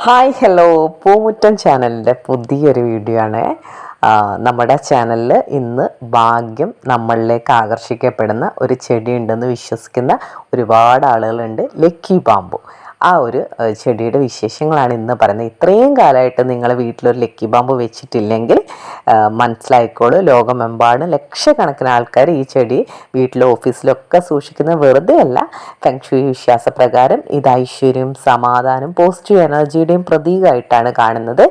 Hi hello പൂമുറ്റം ചാനലിൻ്റെ പുതിയൊരു video ആണ്. നമ്മുടെ ചാനലിൽ ഇന്ന് ഭാഗ്യം നമ്മളിലേക്ക് ആകർഷിക്കപ്പെടുന്ന ഒരു ചെടി ഉണ്ടെന്ന് വിശ്വസിക്കുന്ന ഒരുപാട് ആളുകളുണ്ട്. ലക്കി ബാമ്പു, ആ ഒരു ചെടിയുടെ വിശേഷങ്ങളാണ് ഇന്ന് പറയുന്നത്. ഇത്രയും കാലമായിട്ട് നിങ്ങൾ വീട്ടിലൊരു ലക്കി ബാമ്പു വെച്ചിട്ടില്ലെങ്കിൽ മനസ്സിലായിക്കോളൂ, ലോകമെമ്പാടും ലക്ഷക്കണക്കിന് ആൾക്കാർ ഈ ചെടി വീട്ടിലും ഓഫീസിലൊക്കെ സൂക്ഷിക്കുന്നത് വെറുതെ അല്ല. ഫെങ്ഷുയി വിശ്വാസപ്രകാരം ഇത് ഐശ്വര്യം, സമാധാനം, പോസിറ്റീവ് എനർജിയുടെയും പ്രതീകമായിട്ടാണ് കാണുന്നത്.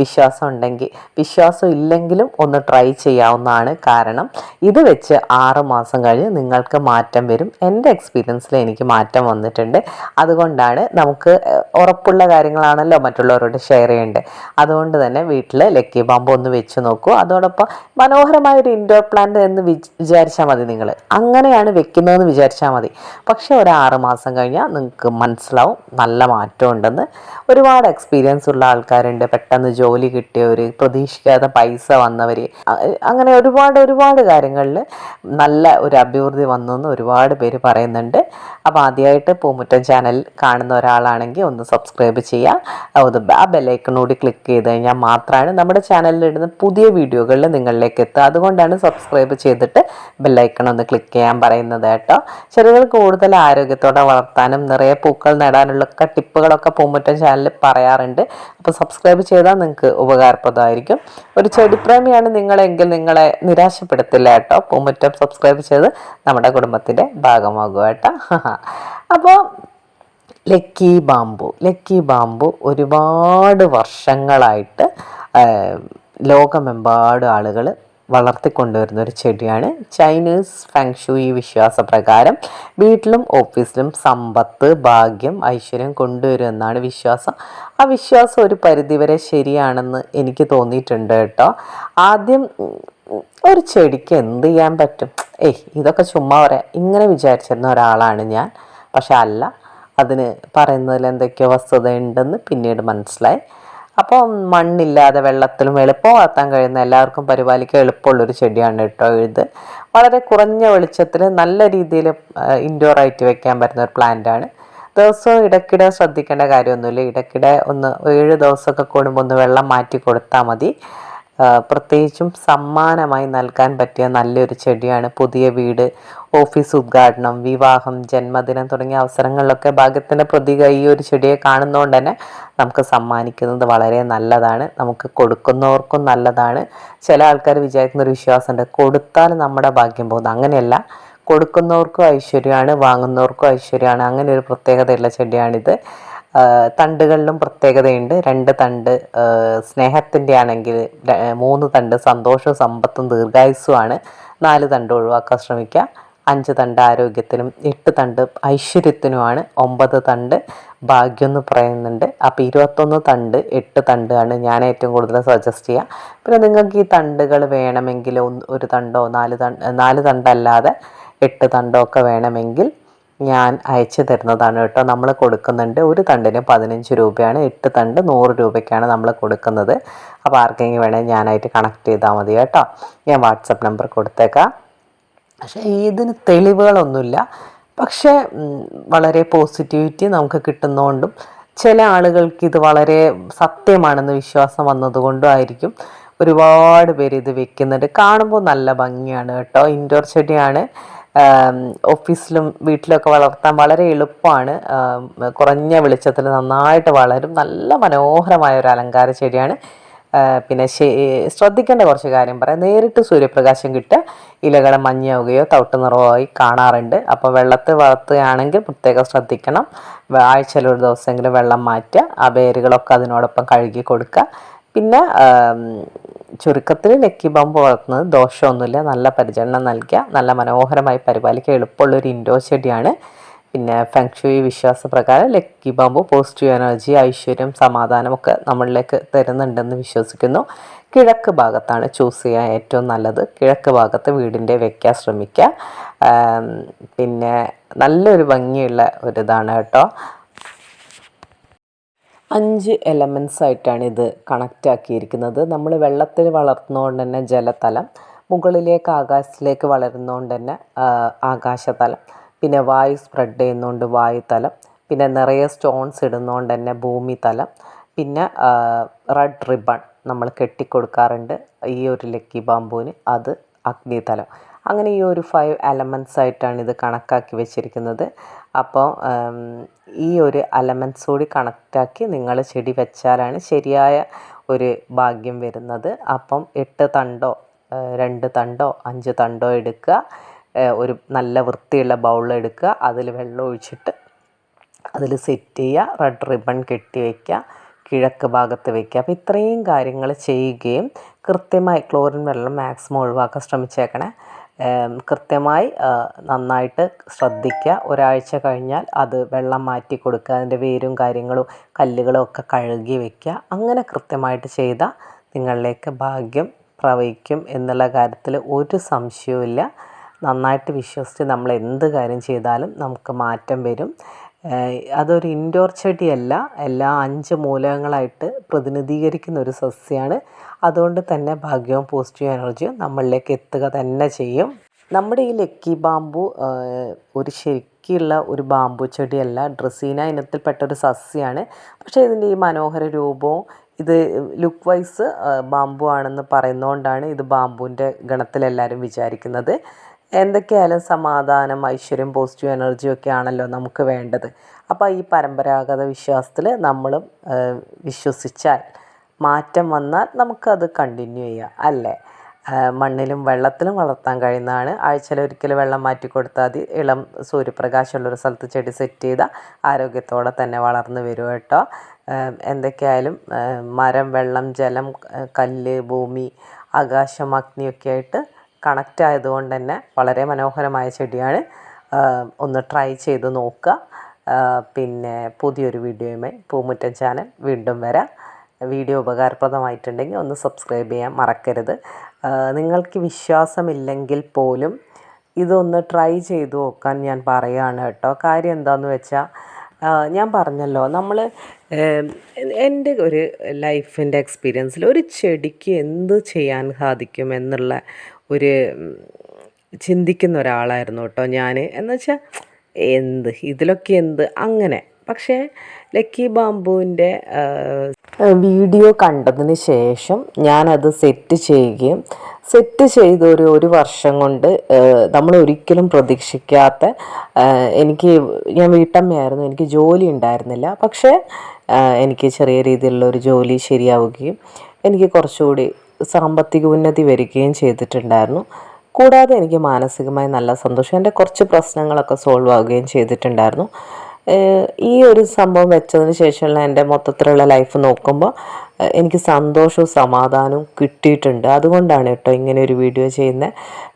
വിശ്വാസം ഉണ്ടെങ്കിൽ, വിശ്വാസം ഇല്ലെങ്കിലും ഒന്ന് ട്രൈ ചെയ്യാവുന്നതാണ്. കാരണം ഇത് വെച്ച് 6 മാസം കഴിഞ്ഞ് നിങ്ങൾക്ക് മാറ്റം വരും. എൻ്റെ എക്സ്പീരിയൻസിൽ എനിക്ക് മാറ്റം വന്നിട്ടുണ്ട്. അതുകൊണ്ടാണ് നമുക്ക് ഉറപ്പുള്ള കാര്യങ്ങളാണല്ലോ മറ്റുള്ളവരോട് ഷെയർ ചെയ്യേണ്ടത്. അതുകൊണ്ട് തന്നെ വീട്ടിൽ ലക്കി ബാമ്പു ഒന്ന് വെച്ച് നോക്കൂ. അതോടൊപ്പം മനോഹരമായൊരു ഇൻഡോർ പ്ലാന്റ് എന്ന് വിചാരിച്ചാൽ മതി. നിങ്ങൾ അങ്ങനെയാണ് വെക്കുന്നതെന്ന് വിചാരിച്ചാൽ മതി. പക്ഷേ ഒരു 6 മാസം കഴിഞ്ഞാൽ നിങ്ങൾക്ക് മനസ്സിലാവും നല്ല മാറ്റം ഉണ്ടെന്ന്. ഒരുപാട് എക്സ്പീരിയൻസ് ഉള്ള ആൾക്കാരുണ്ട്, പെട്ടെന്ന് ജോലി കിട്ടിയവർ, പ്രതീക്ഷിക്കാതെ പൈസ വന്നവർ, അങ്ങനെ ഒരുപാട് കാര്യങ്ങളിൽ നല്ല ഒരു അഭിവൃദ്ധി വന്നെന്ന് ഒരുപാട് പേര് പറയുന്നുണ്ട്. അപ്പോൾ ആദ്യമായിട്ട് പൂമുറ്റം ചാനൽ കാണുന്ന ഒരാളാണെങ്കിൽ ഒന്ന് സബ്സ്ക്രൈബ് ചെയ്യുക. ആ ബെല്ലൈക്കണോട് ക്ലിക്ക് ചെയ്ത് കഴിഞ്ഞാൽ മാത്രമാണ് നമ്മുടെ ചാനലിൽ ഇടുന്ന പുതിയ വീഡിയോകളിൽ നിങ്ങളിലേക്ക് എത്തുക. അതുകൊണ്ടാണ് സബ്സ്ക്രൈബ് ചെയ്തിട്ട് ബെല്ലൈക്കൺ ഒന്ന് ക്ലിക്ക് ചെയ്യാൻ പറയുന്നത് കേട്ടോ. ചെടികൾ കൂടുതൽ ആരോഗ്യത്തോടെ വളർത്താനും നിറയെ പൂക്കൾ നേടാനുള്ളൊക്കെ ടിപ്പുകളൊക്കെ പൂമുറ്റം ചാനലിൽ പറയാറുണ്ട്. അപ്പോൾ സബ്സ്ക്രൈബ് ചെയ്താൽ നിങ്ങൾക്ക് ഉപകാരപ്രദമായിരിക്കും. ഒരു ചെടിപ്രേമിയാണ് നിങ്ങളെങ്കിൽ നിങ്ങളെ നിരാശപ്പെടുത്തില്ല കേട്ടോ. പൂമുറ്റം സബ്സ്ക്രൈബ് ചെയ്ത് നമ്മുടെ കുടുംബത്തിൻ്റെ ഭാഗമാകുക കേട്ടോ. അപ്പോൾ ലക്കി ബാമ്പു ഒരുപാട് വർഷങ്ങളായിട്ട് ലോകമെമ്പാടും ആളുകൾ വളർത്തിക്കൊണ്ടുവരുന്ന ഒരു ചെടിയാണ്. ചൈനീസ് ഫെങ്ഷുയി വിശ്വാസപ്രകാരം വീട്ടിലും ഓഫീസിലും സമ്പത്ത്, ഭാഗ്യം, ഐശ്വര്യം കൊണ്ടുവരും എന്നാണ് വിശ്വാസം. ആ വിശ്വാസം ഒരു പരിധിവരെ ശരിയാണെന്ന് എനിക്ക് തോന്നിയിട്ടുണ്ട് കേട്ടോ. ആദ്യം ഒരു ചെടിക്ക് എന്ത് ചെയ്യാൻ പറ്റും, ഇതൊക്കെ ചുമ്മാ പറയാം, ഇങ്ങനെ വിചാരിച്ചിരുന്ന ഒരാളാണ് ഞാൻ. പക്ഷെ അല്ല, അതിന് പറയുന്നതിൽ എന്തൊക്കെയോ വസ്തുതയുണ്ടെന്ന് പിന്നീട് മനസ്സിലായി. അപ്പോൾ മണ്ണില്ലാതെ വെള്ളത്തിലും എളുപ്പം വളർത്താൻ കഴിയുന്ന, എല്ലാവർക്കും പരിപാലിക്കാൻ എളുപ്പമുള്ളൊരു ചെടിയാണ് കേട്ടോ ഇത്. വളരെ കുറഞ്ഞ വെളിച്ചത്തിൽ നല്ല രീതിയിൽ ഇൻഡോർ ആയിട്ട് വെക്കാൻ പറ്റുന്ന ഒരു പ്ലാന്റാണ്. ദിവസവും ഇടയ്ക്കിടെ ശ്രദ്ധിക്കേണ്ട കാര്യമൊന്നുമില്ല. ഇടയ്ക്കിടെ ഒന്ന് 7 ദിവസമൊക്കെ കൂടുമ്പോൾ ഒന്ന് വെള്ളം മാറ്റി കൊടുത്താൽ മതി. പ്രത്യേകിച്ചും സമ്മാനമായി നൽകാൻ പറ്റിയ നല്ലൊരു ചെടിയാണ്. പുതിയ വീട്, ഓഫീസ് ഉദ്ഘാടനം, വിവാഹം, ജന്മദിനം തുടങ്ങിയ അവസരങ്ങളിലൊക്കെ ഭാഗ്യത്തിൻ്റെ പ്രതീക ഈ ഒരു ചെടിയെ കാണുന്നതുകൊണ്ട് തന്നെ നമുക്ക് സമ്മാനിക്കുന്നത് വളരെ നല്ലതാണ്. നമുക്ക് കൊടുക്കുന്നവർക്കും നല്ലതാണ്. ചില ആൾക്കാർ വിചാരിക്കുന്ന ഒരു വിശ്വാസമുണ്ട്, കൊടുത്താൽ നമ്മുടെ ഭാഗ്യം പോകുന്നു. അങ്ങനെയല്ല, കൊടുക്കുന്നവർക്കും ഐശ്വര്യമാണ്, വാങ്ങുന്നവർക്കും ഐശ്വര്യമാണ്. അങ്ങനെ ഒരു പ്രത്യേകതയുള്ള ചെടിയാണിത്. തണ്ടുകളിലും പ്രത്യേകതയുണ്ട്. 2 തണ്ട് സ്നേഹത്തിൻ്റെ ആണെങ്കിൽ, 3 തണ്ട് സന്തോഷവും സമ്പത്തും ദീർഘായുസ്സുമാണ്. 4 തണ്ട് ഒഴിവാക്കാൻ ശ്രമിക്കുക. 5 തണ്ട് ആരോഗ്യത്തിനും, 8 തണ്ട് ഐശ്വര്യത്തിനുമാണ്. 9 തണ്ട് ഭാഗ്യം എന്ന് പറയുന്നുണ്ട്. അപ്പോൾ 21 തണ്ട്, 8 തണ്ട് ആണ് ഞാൻ ഏറ്റവും കൂടുതൽ സജസ്റ്റ് ചെയ്യുക. പിന്നെ നിങ്ങൾക്ക് ഈ തണ്ടുകൾ വേണമെങ്കിൽ ഒരു തണ്ടോ 4 തണ്ടല്ലാതെ 8 തണ്ടോ ഒക്കെ വേണമെങ്കിൽ ഞാൻ അയച്ചു തരുന്നതാണ് കേട്ടോ. നമ്മൾ കൊടുക്കുന്നുണ്ട്. ഒരു തണ്ടിന് 15 രൂപയാണ്, 8 തണ്ട് 100 രൂപയ്ക്കാണ് നമ്മൾ കൊടുക്കുന്നത്. അപ്പോൾ ആർക്കെങ്കിലും വേണമെങ്കിൽ ഞാനായിട്ട് കണക്ട് ചെയ്താൽ മതി കേട്ടോ. ഞാൻ വാട്സപ്പ് നമ്പർ കൊടുത്തേക്കാം. പക്ഷേ ഇതിന് തെളിവുകളൊന്നുമില്ല. പക്ഷേ വളരെ പോസിറ്റിവിറ്റി നമുക്ക് കിട്ടുന്നതുകൊണ്ടും ചില ആളുകൾക്ക് ഇത് വളരെ സത്യമാണെന്ന് വിശ്വാസം വന്നതുകൊണ്ടും ആയിരിക്കും ഒരുപാട് പേര് ഇത് വെക്കുന്നുണ്ട്. കാണുമ്പോൾ നല്ല ഭംഗിയാണ് കേട്ടോ. ഇൻഡോർ ചെടിയാണ്. ഓഫീസിലും വീട്ടിലൊക്കെ വളർത്താൻ വളരെ എളുപ്പമാണ്. കുറഞ്ഞ വെളിച്ചത്തിൽ നന്നായിട്ട് വളരും. നല്ല മനോഹരമായ ഒരു അലങ്കാര ചെടിയാണ്. പിന്നെ ശ്രദ്ധിക്കേണ്ട കുറച്ച് കാര്യം പറയാം. നേരിട്ട് സൂര്യപ്രകാശം കിട്ടുക, ഇലകൾ മഞ്ഞയാവുകയോ തവിട്ട് നിറമായി കാണാറുണ്ട്. അപ്പോൾ വെള്ളത്തിൽ വളർത്തുകയാണെങ്കിൽ പ്രത്യേകം ശ്രദ്ധിക്കണം. ആഴ്ചയിൽ ഒരു ദിവസമെങ്കിലും വെള്ളം മാറ്റുക. ആ വേരുകളൊക്കെ അതിനോടൊപ്പം കഴുകി കൊടുക്കുക. പിന്നെ ചുരുക്കത്തിൽ ലക്കി ബാമ്പു വളർത്തുന്നത് ദോഷമൊന്നുമില്ല. നല്ല പരിചരണം നൽകുക, നല്ല മനോഹരമായി പരിപാലിക്കുക, എളുപ്പമുള്ളൊരു ഇൻഡോർ ചെടിയാണ്. പിന്നെ ഫെങ്ഷുയി വിശ്വാസപ്രകാരം ലക്കി ബാമ്പു പോസിറ്റീവ് എനർജി, ഐശ്വര്യം, സമാധാനം ഒക്കെ നമ്മളിലേക്ക് തരുന്നുണ്ടെന്ന് വിശ്വസിക്കുന്നു. കിഴക്ക് ഭാഗത്താണ് ചൂസ് ചെയ്യാൻ ഏറ്റവും നല്ലത്. കിഴക്ക് ഭാഗത്ത് വീടിൻ്റെ വെക്കാൻ ശ്രമിക്കുക. പിന്നെ നല്ലൊരു ഭംഗിയുള്ള ഒരിതാണ് കേട്ടോ. 5 എലമെൻസ് ആയിട്ടാണ് ഇത് കണക്റ്റ് ആക്കിയിരിക്കുന്നത്. നമ്മൾ വെള്ളത്തിൽ വളർത്തുന്നതുകൊണ്ട് തന്നെ ജലതലം, മുകളിലേക്ക് ആകാശത്തിലേക്ക് വളരുന്നതുകൊണ്ട് തന്നെ ആകാശതലം, പിന്നെ വായു സ്പ്രെഡ് ചെയ്യുന്നതുകൊണ്ട് വായുതലം, പിന്നെ നിറയെ സ്റ്റോൺസ് ഇടുന്നതുകൊണ്ട് തന്നെ ഭൂമിതലം, പിന്നെ റെഡ് റിബൺ നമ്മൾ കെട്ടിക്കൊടുക്കാറുണ്ട് ഈ ഒരു ലക്കി ബാമ്പുവിന്, അത് അഗ്നിതലം. അങ്ങനെ ഈ ഒരു 5 എലമെൻറ്റ്സ് ആയിട്ടാണ് ഇത് കണക്കാക്കി വെച്ചിരിക്കുന്നത്. അപ്പോൾ ഈ ഒരു എലമെൻറ്റ്സ് കൂടി കണക്റ്റാക്കി നിങ്ങൾ ചെടി വെച്ചാലാണ് ശരിയായ ഒരു ഭാഗ്യം വരുന്നത്. അപ്പം 8 തണ്ടോ 2 തണ്ടോ 5 തണ്ടോ എടുക്കുക, ഒരു നല്ല വൃത്തിയുള്ള ബൗളെടുക്കുക, അതിൽ വെള്ളം ഒഴിച്ചിട്ട് അതിൽ സെറ്റ് ചെയ്യുക, റെഡ് റിബൺ കെട്ടി വയ്ക്കുക, കിഴക്ക് ഭാഗത്ത് വയ്ക്കുക. അപ്പോൾ ഇത്രയും കാര്യങ്ങൾ ചെയ്യുകയും കൃത്യമായി ക്ലോറിൻ വെള്ളം മാക്സിമം ഒഴിവാക്കാൻ ശ്രമിച്ചേക്കണേ. കൃത്യമായി നന്നായിട്ട് ശ്രദ്ധിക്കുക. ഒരാഴ്ച കഴിഞ്ഞാൽ അത് വെള്ളം മാറ്റി കൊടുക്കുക, അതിൻ്റെ വേരും കാര്യങ്ങളും കല്ലുകളും ഒക്കെ കഴുകി വയ്ക്കുക. അങ്ങനെ കൃത്യമായിട്ട് ചെയ്താൽ നിങ്ങളിലേക്ക് ഭാഗ്യം പ്രവഹിക്കും എന്നുള്ള കാര്യത്തിൽ ഒരു സംശയവുമില്ല. നന്നായിട്ട് വിശ്വസിച്ച് നമ്മൾ എന്ത് കാര്യം ചെയ്താലും നമുക്ക് മാറ്റം വരും. അതൊരു ഇൻഡോർ ചെടിയല്ല, എല്ലാ 5 മൂലകങ്ങളായിട്ട് പ്രതിനിധീകരിക്കുന്ന ഒരു സസ്യമാണ്. അതുകൊണ്ട് തന്നെ ഭാഗ്യവും പോസിറ്റീവ് എനർജിയും നമ്മളിലേക്ക് എത്തുക തന്നെ ചെയ്യും. നമ്മുടെ ഈ ലക്കി ബാമ്പു ഒരു ശരിക്കുള്ള ഒരു ബാമ്പു ചെടിയല്ല, ഡ്രസീന ഇനത്തിൽപ്പെട്ട ഒരു സസ്യമാണ്. പക്ഷേ ഇതിൻ്റെ ഈ മനോഹര രൂപവും ഇത് ലുക്ക് വൈസ് ബാമ്പു ആണെന്ന് പറയുന്നതുകൊണ്ടാണ് ഇത് ബാമ്പുവിൻ്റെ ഗണത്തിലെല്ലാവരും വിചാരിക്കുന്നത്. എന്തൊക്കെയായാലും സമാധാനം, ഐശ്വര്യം, പോസിറ്റീവ് എനർജിയും ഒക്കെ ആണല്ലോ നമുക്ക് വേണ്ടത്. അപ്പോൾ ഈ പരമ്പരാഗത വിശ്വാസത്തിൽ നമ്മളും വിശ്വസിച്ചാൽ മാറ്റം വന്നാൽ നമുക്കത് കണ്ടിന്യൂ ചെയ്യാം അല്ലേ. മണ്ണിലും വെള്ളത്തിലും വളർത്താൻ കഴിയുന്നതാണ്. ആഴ്ചയിലൊരിക്കൽ വെള്ളം മാറ്റി കൊടുത്താൽ മതി. ഇളം സൂര്യപ്രകാശമുള്ളൊരു സ്ഥലത്ത് ചെടി സെറ്റ് ചെയ്താൽ ആരോഗ്യത്തോടെ തന്നെ വളർന്നു വരും കേട്ടോ. എന്തൊക്കെയായാലും മരം, വെള്ളം, ജലം, കല്ല്, ഭൂമി, ആകാശം, അഗ്നിയൊക്കെ ആയിട്ട് കണക്റ്റ് ആയതുകൊണ്ട് തന്നെ വളരെ മനോഹരമായ ചെടിയാണ്. ഒന്ന് ട്രൈ ചെയ്ത് നോക്കുക. പിന്നെ പുതിയൊരു വീഡിയോയുമായി പൂമുറ്റം ചാനൽ വീണ്ടും വരാം. വീഡിയോ ഉപകാരപ്രദമായിട്ടുണ്ടെങ്കിൽ ഒന്ന് സബ്സ്ക്രൈബ് ചെയ്യാൻ മറക്കരുത്. നിങ്ങൾക്ക് വിശ്വാസമില്ലെങ്കിൽ പോലും ഇതൊന്ന് ട്രൈ ചെയ്ത് നോക്കാൻ ഞാൻ പറയുകയാണ് കേട്ടോ. കാര്യം എന്താണെന്ന് വെച്ചാൽ ഞാൻ പറഞ്ഞല്ലോ, നമ്മൾ എൻ്റെ ഒരു ലൈഫിൻ്റെ എക്സ്പീരിയൻസിൽ ഒരു ചെടിക്ക് എന്ത് ചെയ്യാൻ സാധിക്കും എന്നുള്ള ഒരു ചിന്തിക്കുന്ന ഒരാളായിരുന്നു കേട്ടോ ഞാൻ. എന്നുവെച്ചാൽ ഇതിലൊക്കെ അങ്ങനെ. പക്ഷേ ലക്കി ബാമ്പുവിൻ്റെ വീഡിയോ കണ്ടതിന് ശേഷം ഞാനത് സെറ്റ് ചെയ്യുകയും ചെയ്ത് ഒരു വർഷം കൊണ്ട് നമ്മൾ ഒരിക്കലും പ്രതീക്ഷിക്കാത്ത, ഞാൻ വീട്ടമ്മയായിരുന്നു, എനിക്ക് ജോലി ഉണ്ടായിരുന്നില്ല. പക്ഷേ എനിക്ക് ചെറിയ രീതിയിലുള്ള ഒരു ജോലി ശരിയാവുകയും എനിക്ക് കുറച്ചുകൂടി സാമ്പത്തിക ഉന്നതി വരികയും ചെയ്തിട്ടുണ്ടായിരുന്നു. കൂടാതെ എനിക്ക് മാനസികമായി നല്ല സന്തോഷം, എൻ്റെ കുറച്ച് പ്രശ്നങ്ങളൊക്കെ സോൾവ് ആവുകയും ചെയ്തിട്ടുണ്ടായിരുന്നു. ഈ ഒരു സംഭവം വെച്ചതിന് ശേഷമുള്ള എൻ്റെ മൊത്തത്തിലുള്ള ലൈഫ് നോക്കുമ്പോൾ എനിക്ക് സന്തോഷവും സമാധാനവും കിട്ടിയിട്ടുണ്ട്. അതുകൊണ്ടാണ് കേട്ടോ ഇങ്ങനെ ഒരു വീഡിയോ ചെയ്യുന്നത്.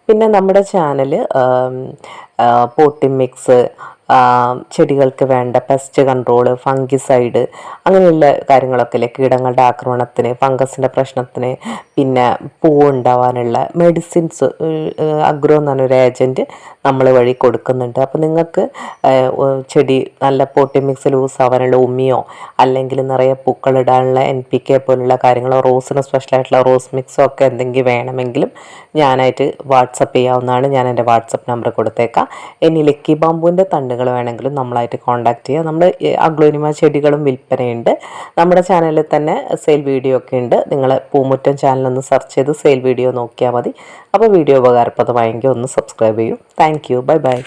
പിന്നെ നമ്മുടെ ചാനൽ പോട്ടിംഗ് മിക്സ്, ചെടികൾക്ക് വേണ്ട പെസ്റ്റ് കൺട്രോള്, ഫംഗിസൈഡ്, അങ്ങനെയുള്ള കാര്യങ്ങളൊക്കെ അല്ലേ, കീടങ്ങളുടെ ആക്രമണത്തിന്, ഫംഗസിൻ്റെ പ്രശ്നത്തിന്, പിന്നെ പൂവുണ്ടാവാനുള്ള മെഡിസിൻസ്, അഗ്രോ എന്ന് പറഞ്ഞൊരു ഏജൻറ്റ് നമ്മൾ വഴി കൊടുക്കുന്നുണ്ട്. അപ്പോൾ നിങ്ങൾക്ക് ചെടി നല്ല പോട്ടി മിക്സ് ലൂസ് ആവാനുള്ള ഉമ്മിയോ അല്ലെങ്കിൽ നിറയെ പൂക്കളിടാനുള്ള NPK പോലുള്ള കാര്യങ്ങളോ, റോസിന് സ്പെഷ്യലായിട്ടുള്ള റോസ് മിക്സോ ഒക്കെ എന്തെങ്കിലും വേണമെങ്കിലും ഞാനായിട്ട് വാട്സപ്പ് ചെയ്യാവുന്നതാണ്. ഞാൻ എൻ്റെ വാട്സപ്പ് നമ്പർ കൊടുത്തേക്കാം. ഇനി ലക്കി ബാമ്പുവിൻ്റെ തണ്ടുകൾ വേണമെങ്കിലും നമ്മളായിട്ട് കോൺടാക്ട് ചെയ്യുക. നമ്മുടെ അഗ്ലോനിമ ചെടികളും വിൽപ്പനയുണ്ട്. നമ്മുടെ ചാനലിൽ തന്നെ സെയിൽ വീഡിയോ ഒക്കെ ഉണ്ട്. നിങ്ങൾ പൂമുറ്റം ചാനലൊന്ന് സെർച്ച് ചെയ്ത് സെയിൽ വീഡിയോ നോക്കിയാൽ മതി. അപ്പോൾ വീഡിയോ ഉപകാരപ്രദമായെങ്കിൽ ഒന്ന് സബ്സ്ക്രൈബ് ചെയ്യൂ. Thank you. Bye bye.